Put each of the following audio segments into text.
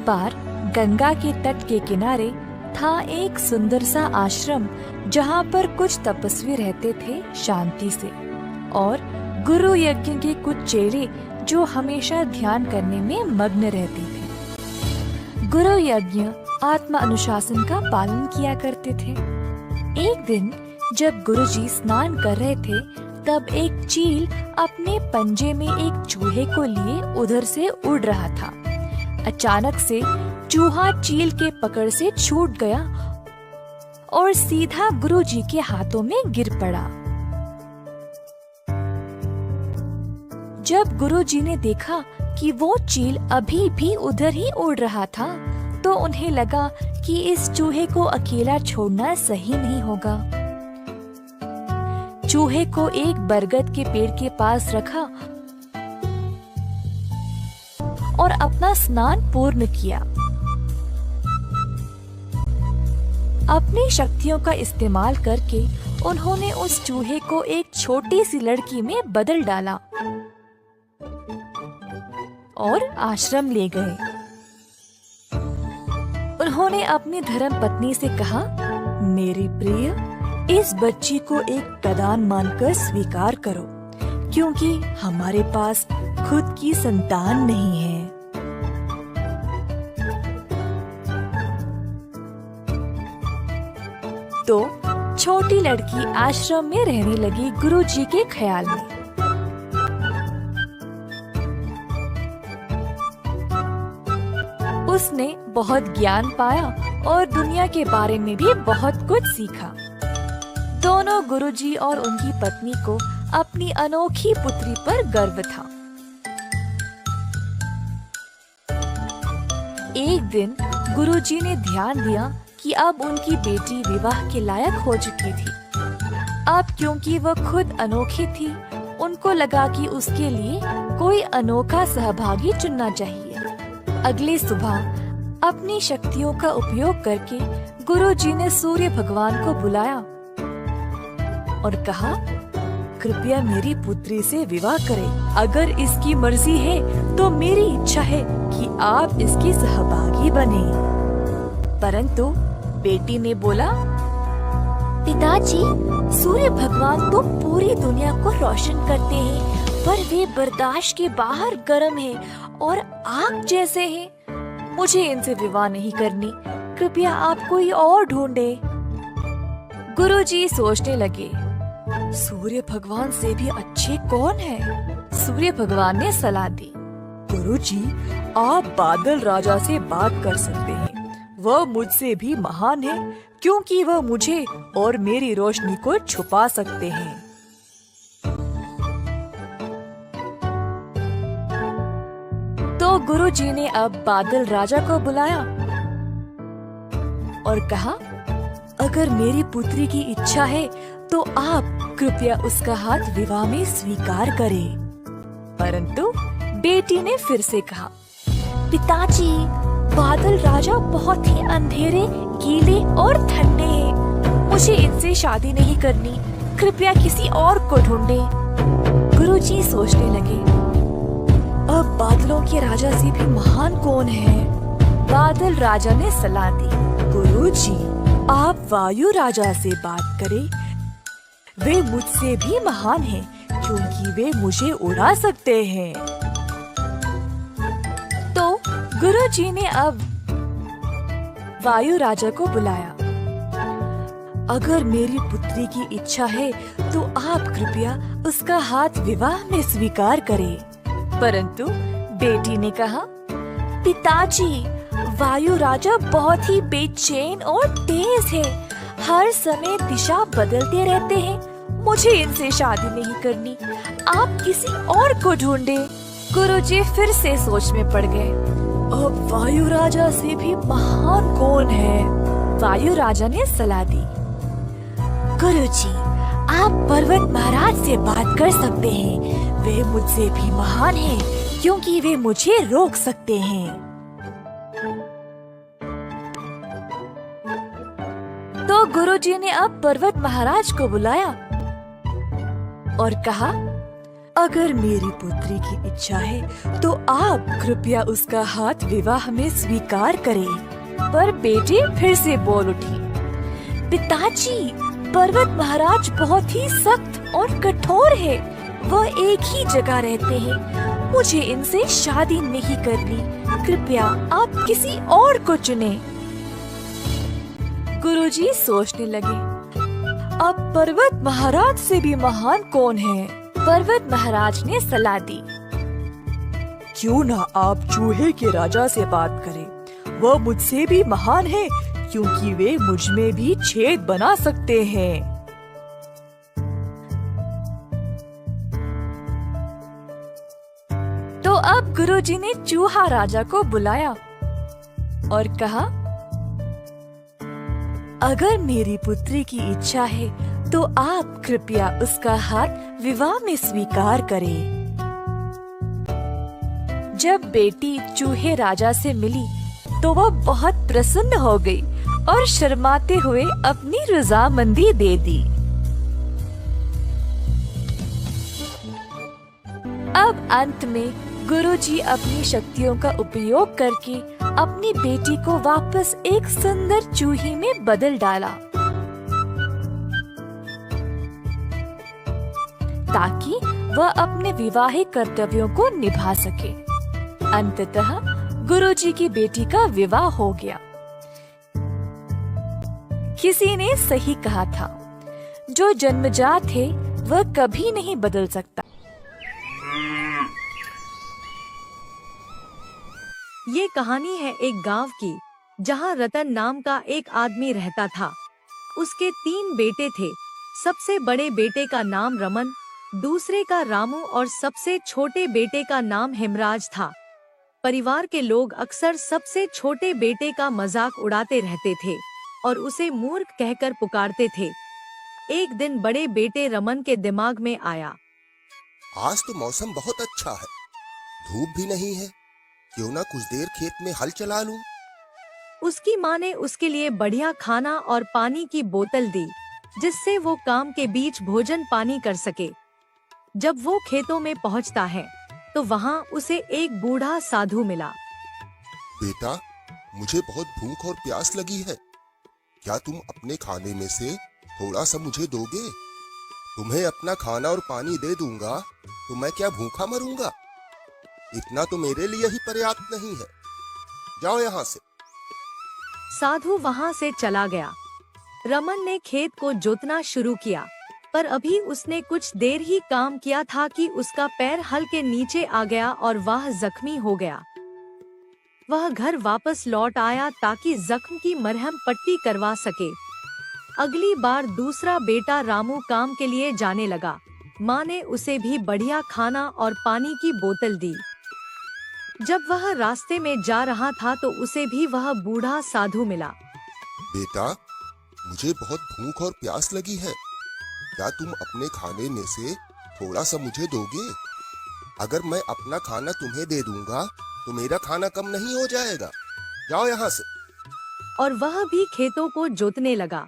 बार गंगा के तट के किनारे था एक सुंदर सा आश्रम, जहाँ पर कुछ तपस्वी रहते थे शांति से, और गुरु यज्ञ के कुछ चेले जो हमेशा ध्यान करने में मग्न रहते थे। गुरु यज्ञ आत्मा अनुशासन का पालन किया करते थे। एक दिन जब गुरुजी स्नान कर रहे थे, तब एक चील अपने पंजे में एक चूहे को लिए उधर से उड़ रहा था। अचानक से चूहा चील के पकड़ से छूट गया और सीधा गुरुजी के हाथों में गिर पड़ा। जब गुरुजी ने देखा कि वो चील अभी भी उधर ही उड़ रहा था, तो उन्हें लगा कि इस चूहे को अकेला छोड़ना सही नहीं होगा। चूहे को एक बरगद के पेड़ के पास रखा और अपना स्नान पूर्ण किया। अपनी शक्तियों का इस्तेमाल करके उन्होंने उस चूहे को एक छोटी सी लड़की में बदल डाला और आश्रम ले गए। उन्होंने अपनी धर्म पत्नी से कहा, मेरी प्रिय, इस बच्ची को एक प्रदान मानकर स्वीकार करो, क्योंकि हमारे पास खुद की संतान नहीं है। तो छोटी लड़की आश्रम में रहने लगी गुरुजी के ख्याल में। उसने बहुत ज्ञान पाया और दुनिया के बारे में भी बहुत कुछ सीखा। दोनों गुरुजी और उनकी पत्नी को अपनी अनोखी पुत्री पर गर्व था। एक दिन गुरुजी ने ध्यान दिया कि अब उनकी बेटी विवाह के लायक हो चुकी थी। अब क्योंकि वह खुद अनोखी थी, उनको लगा कि उसके लिए कोई अनोखा सहभागी चुनना चाहिए। अगली सुबह अपनी शक्तियों का उपयोग करके गुरुजी ने सूर्य भगवान को बुलाया और कहा, कृपया मेरी पुत्री से विवाह करें। अगर इसकी मर्जी है तो मेरी इच्छा है कि आप इसकी सहभागी बने। परंतु बेटी ने बोला, पिताजी, सूर्य भगवान तो पूरी दुनिया को रोशन करते हैं, पर वे बर्दाश्त के बाहर गर्म हैं और आग जैसे हैं। मुझे इनसे विवाह नहीं करनी। कृपया आप कोई और ढूंढे। गुरुजी सोचने लगे, सूर्य भगवान से भी अच्छे कौन है? सूर्य भगवान ने सलाह दी, गुरुजी, आप बादल राजा से बात कर सकते हैं। वह मुझसे भी महान है, क्योंकि वह मुझे और मेरी रोशनी को छुपा सकते हैं। तो गुरुजी ने अब बादल राजा को बुलाया और कहा, अगर मेरी पुत्री की इच्छा है तो आप कृपया उसका हाथ विवाह में स्वीकार करें। परंतु बेटी ने फिर से कहा, पिताजी, बादल राजा बहुत ही अंधेरे, गीले और ठंडे हैं। मुझे इनसे शादी नहीं करनी। कृपया किसी और को ढूंढें। गुरुजी सोचने लगे, अब बादलों के राजा से भी महान कौन है? बादल राजा ने सलाह दी, गुरुजी, आप वायु राजा से बात करें। वे मुझसे भी महान हैं, क्योंकि वे मुझे उड़ा सकते हैं। तो गुरुजी ने अब वायु राजा को बुलाया। अगर मेरी पुत्री की इच्छा है तो आप कृपया उसका हाथ विवाह में स्वीकार करें। परंतु बेटी ने कहा, पिताजी, वायु राजा बहुत ही बेचैन और तेज है। हर समय दिशा बदलते रहते हैं। मुझे इनसे शादी नहीं करनी। आप किसी और को ढूंढे। गुरुजी फिर से सोच में पड़ गए। अब वायु राजा से भी महान कौन है? वायु राजा ने सलाह दी, गुरुजी, आप पर्वत महाराज से बात कर सकते हैं। वे मुझसे भी महान हैं, क्योंकि वे मुझे रोक सकते हैं। तो गुरुजी ने अब पर्वत महाराज को बुलाया और कहा, अगर मेरी पुत्री की इच्छा है तो आप कृपया उसका हाथ विवाह में स्वीकार करें। पर बेटी फिर से बोल उठी, पिताजी, पर्वत महाराज बहुत ही सख्त और कठोर है। वह एक ही जगह रहते हैं। मुझे इनसे शादी नहीं करनी। कृपया आप किसी और को चुनें। गुरुजी सोचने लगे, अब पर्वत महाराज से भी महान कौन है? पर्वत महाराज ने सलाह दी, क्यों ना आप चूहे के राजा से बात करें। वह मुझसे भी महान है क्योंकि वे मुझ में भी छेद बना सकते हैं। तो अब गुरुजी ने चूहा राजा को बुलाया और कहा, अगर मेरी पुत्री की इच्छा है तो आप कृपया उसका हाथ विवाह में स्वीकार करें। जब बेटी चूहे राजा से मिली तो वह बहुत प्रसन्न हो गई और शर्माते हुए अपनी रजामंदी दे दी। अब अंत में गुरुजी अपनी शक्तियों का उपयोग करके अपनी बेटी को वापस एक सुंदर चूही में बदल डाला ताकि वह अपने विवाहिक कर्तव्यों को निभा सके। अंततः गुरुजी की बेटी का विवाह हो गया। किसी ने सही कहा था, जो जन्मजात है वह कभी नहीं बदल सकता। ये कहानी है एक गांव की, जहां रतन नाम का एक आदमी रहता था। उसके 3 बेटे थे। सबसे बड़े बेटे का नाम रमन, दूसरे का रामू और सबसे छोटे बेटे का नाम हेमराज था। परिवार के लोग अक्सर सबसे छोटे बेटे का मजाक उड़ाते रहते थे और उसे मूर्ख कहकर पुकारते थे। एक दिन बड़े बेटे रमन के दिमाग में आया, आज तो मौसम बहुत अच्छा है, धूप भी नहीं है, क्यों ना कुछ देर खेत में हल चला लूं। उसकी माँ ने उसके लिए बढ़िया खाना और पानी की बोतल दी, जिससे वो काम के बीच भोजन पानी कर सके। जब वो खेतों में पहुंचता है तो वहाँ उसे एक बूढ़ा साधु मिला। बेटा, मुझे बहुत भूख और प्यास लगी है, क्या तुम अपने खाने में से थोड़ा सा मुझे दोगे? तुम्हें अपना खाना और पानी दे दूंगा तो मैं क्या भूखा मरूंगा? इतना तो मेरे लिए ही पर्याप्त नहीं है, जाओ यहाँ से। साधु वहाँ से चला गया। रमन ने खेत को जोतना शुरू किया, पर अभी उसने कुछ देर ही काम किया था कि उसका पैर हल के नीचे आ गया और वह जख्मी हो गया। वह घर वापस लौट आया ताकि जख्म की मरहम पट्टी करवा सके। अगली बार दूसरा बेटा रामू काम के लिए जाने लगा। माँ ने उसे भी बढ़िया खाना और पानी की बोतल दी। जब वह रास्ते में जा रहा था तो उसे भी वह बूढ़ा साधु मिला। बेटा, मुझे बहुत भूख और प्यास लगी है, क्या तुम अपने खाने में से थोड़ा सा मुझे दोगे? अगर मैं अपना खाना तुम्हें दे दूंगा तो मेरा खाना कम नहीं हो जाएगा, जाओ यहाँ से। और वह भी खेतों को जोतने लगा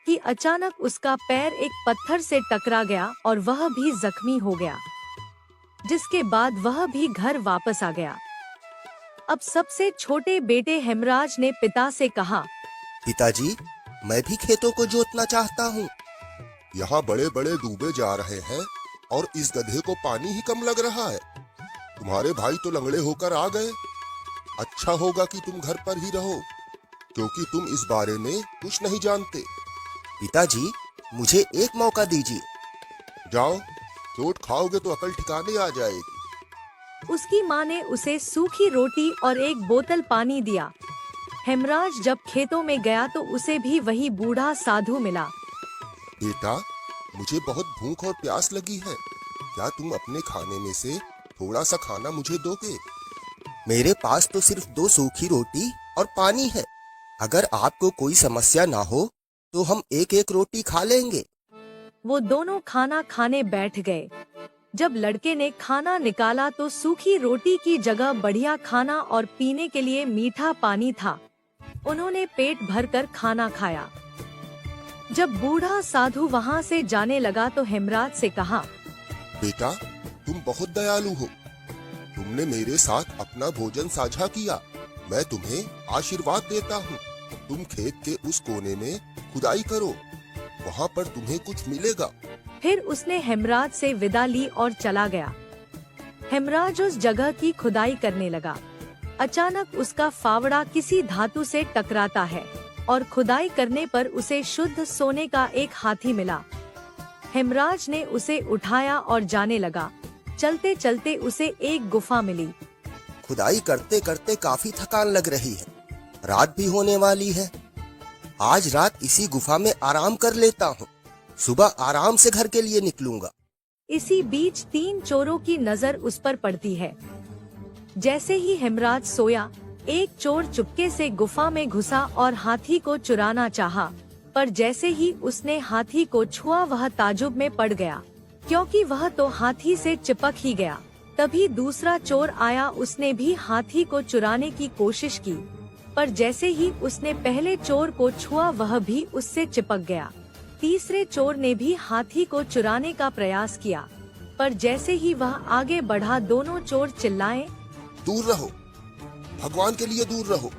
कि अचानक उसका पैर एक पत्थर से टकरा गया और वह भी जख्मी हो गया, जिसके बाद वह भी घर वापस आ गया। अब सबसे छोटे बेटे हेमराज ने पिता से कहा, पिताजी, मैं भी खेतों को जोतना चाहता हूँ। यहाँ बड़े बड़े डूबे जा रहे हैं और इस गधे को पानी ही कम लग रहा है। तुम्हारे भाई तो लंगड़े होकर आ गए। अच्छा होगा कि तुम घर पर ही रहो, क्योंकि तुम इस बारे में कुछ नहीं जानते। पिताजी, मुझे एक मौका दीजिए। जाओ, चोट खाओगे तो अकल ठिकाने आ जाएगी। उसकी माँ ने उसे सूखी रोटी और एक बोतल पानी दिया। हेमराज जब खेतों में गया तो उसे भी वही बूढ़ा साधु मिला। बेटा, मुझे बहुत भूख और प्यास लगी है, क्या तुम अपने खाने में से थोड़ा सा खाना मुझे दोगे? मेरे पास तो सिर्फ 2 सूखी रोटी और पानी है। अगर आपको कोई समस्या ना हो तो हम एक एक रोटी खा लेंगे। वो दोनों खाना खाने बैठ गए। जब लड़के ने खाना निकाला तो सूखी रोटी की जगह बढ़िया खाना और पीने के लिए मीठा पानी था। उन्होंने पेट भरकर खाना खाया। जब बूढ़ा साधु वहाँ से जाने लगा तो हेमराज से कहा, बेटा, तुम बहुत दयालु हो। तुमने मेरे साथ अपना भोजन साझा किया। मैं तुम्हें आशीर्वाद देता हूँ। तुम खेत के उस कोने में खुदाई करो, वहाँ पर तुम्हें कुछ मिलेगा। फिर उसने हेमराज से विदा ली और चला गया। हेमराज उस जगह की खुदाई करने लगा। अचानक उसका फावड़ा किसी धातु से टकराता है और खुदाई करने पर उसे शुद्ध सोने का एक हाथी मिला। हेमराज ने उसे उठाया और जाने लगा। चलते चलते उसे एक गुफा मिली। खुदाई करते करते काफी थकान लग रही है। रात भी होने वाली है। आज रात इसी गुफा में आराम कर लेता हूँ। सुबह आराम से घर के लिए निकलूंगा। इसी बीच 3 चोरों की नजर उस पर पड़ती है। जैसे ही हेमराज सोया, एक चोर चुपके से गुफा में घुसा और हाथी को चुराना चाहा, पर जैसे ही उसने हाथी को छुआ वह ताजुब में पड़ गया, क्योंकि वह तो हाथी से चिपक ही गया। तभी दूसरा चोर आया। उसने भी हाथी को चुराने की कोशिश की, पर जैसे ही उसने पहले चोर को छुआ वह भी उससे चिपक गया। तीसरे चोर ने भी हाथी को चुराने का प्रयास किया, पर जैसे ही वह आगे बढ़ा दोनों चोर चिल्लाए, दूर रहो, भगवान के लिए दूर रहो।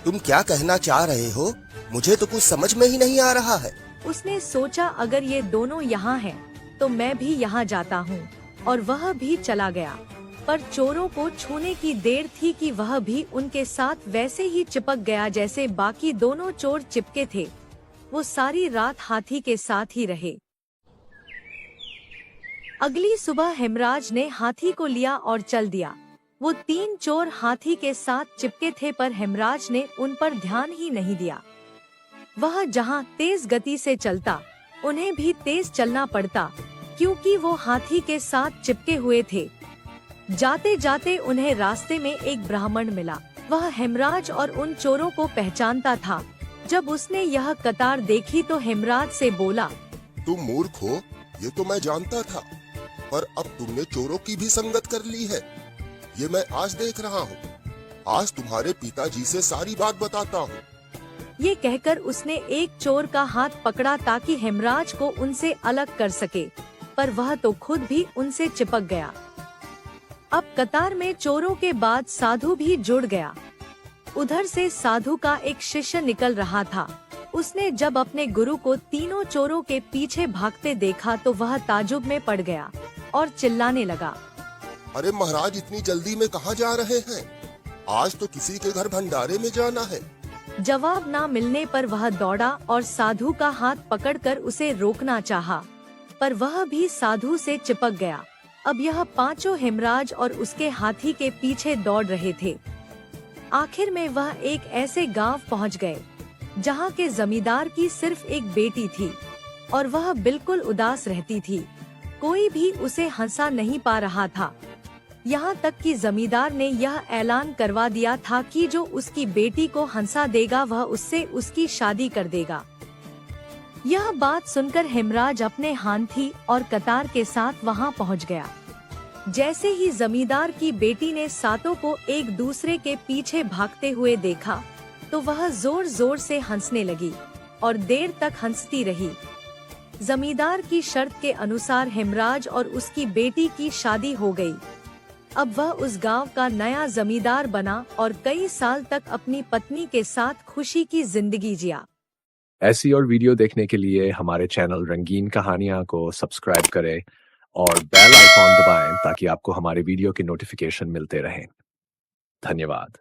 तुम क्या कहना चाह रहे हो? मुझे तो कुछ समझ में ही नहीं आ रहा है। उसने सोचा अगर ये दोनों यहाँ हैं, तो मैं भी यहाँ जाता हूँ, और वह भी चला गया। पर चोरों को छूने की देर थी कि वह भी उनके साथ वैसे ही चिपक गया जैसे बाकी दोनों चोर चिपके थे। वो सारी रात हाथी के साथ ही रहे। अगली सुबह हेमराज ने हाथी को लिया और चल दिया। वो 3 चोर हाथी के साथ चिपके थे, पर हेमराज ने उन पर ध्यान ही नहीं दिया। वह जहाँ तेज गति से चलता, उन्हें भी तेज चलना पड़ता, क्योंकि वो हाथी के साथ चिपके हुए थे। जाते जाते उन्हें रास्ते में एक ब्राह्मण मिला। वह हेमराज और उन चोरों को पहचानता था। जब उसने यह कतार देखी तो हेमराज से बोला, तुम मूर्ख हो, ये तो मैं जानता था, पर अब तुमने चोरों की भी संगत कर ली है। ये मैं आज देख रहा हूँ। आज तुम्हारे पिताजी से सारी बात बताता हूँ। ये कहकर उसने एक चोर का हाथ पकड़ा ताकि हेमराज को उनसे अलग कर सके, पर वह तो खुद भी उनसे चिपक गया। अब कतार में चोरों के बाद साधु भी जुड़ गया। उधर से साधु का एक शिष्य निकल रहा था। उसने जब अपने गुरु को तीनों चोरों के पीछे भागते देखा तो वह ताजुब में पड़ गया और चिल्लाने लगा, अरे महाराज, इतनी जल्दी में कहाँ जा रहे हैं? आज तो किसी के घर भंडारे में जाना है। जवाब ना मिलने पर वह दौड़ा और साधु का हाथ पकड़कर उसे रोकना चाहा, पर वह भी साधु से चिपक गया। अब यह पांचों हेमराज और उसके हाथी के पीछे दौड़ रहे थे। आखिर में वह एक ऐसे गांव पहुंच गए जहां के जमींदार की सिर्फ एक बेटी थी और वह बिल्कुल उदास रहती थी। कोई भी उसे हंसा नहीं पा रहा था। यहाँ तक कि जमींदार ने यह ऐलान करवा दिया था कि जो उसकी बेटी को हंसा देगा वह उससे उसकी शादी कर देगा। यह बात सुनकर हेमराज अपने हाथी और कतार के साथ वहां पहुंच गया। जैसे ही जमींदार की बेटी ने सातों को एक दूसरे के पीछे भागते हुए देखा तो वह जोर जोर से हंसने लगी और देर तक हंसती रही। जमींदार की शर्त के अनुसार हेमराज और उसकी बेटी की शादी हो गई। अब वह उस गांव का नया जमींदार बना और कई साल तक अपनी पत्नी के साथ खुशी की जिंदगी जिया। ऐसी और वीडियो देखने के लिए हमारे चैनल रंगीन कहानियां को सब्सक्राइब करें और बेल आइकॉन दबाएं ताकि आपको हमारे वीडियो के नोटिफिकेशन मिलते रहें। धन्यवाद।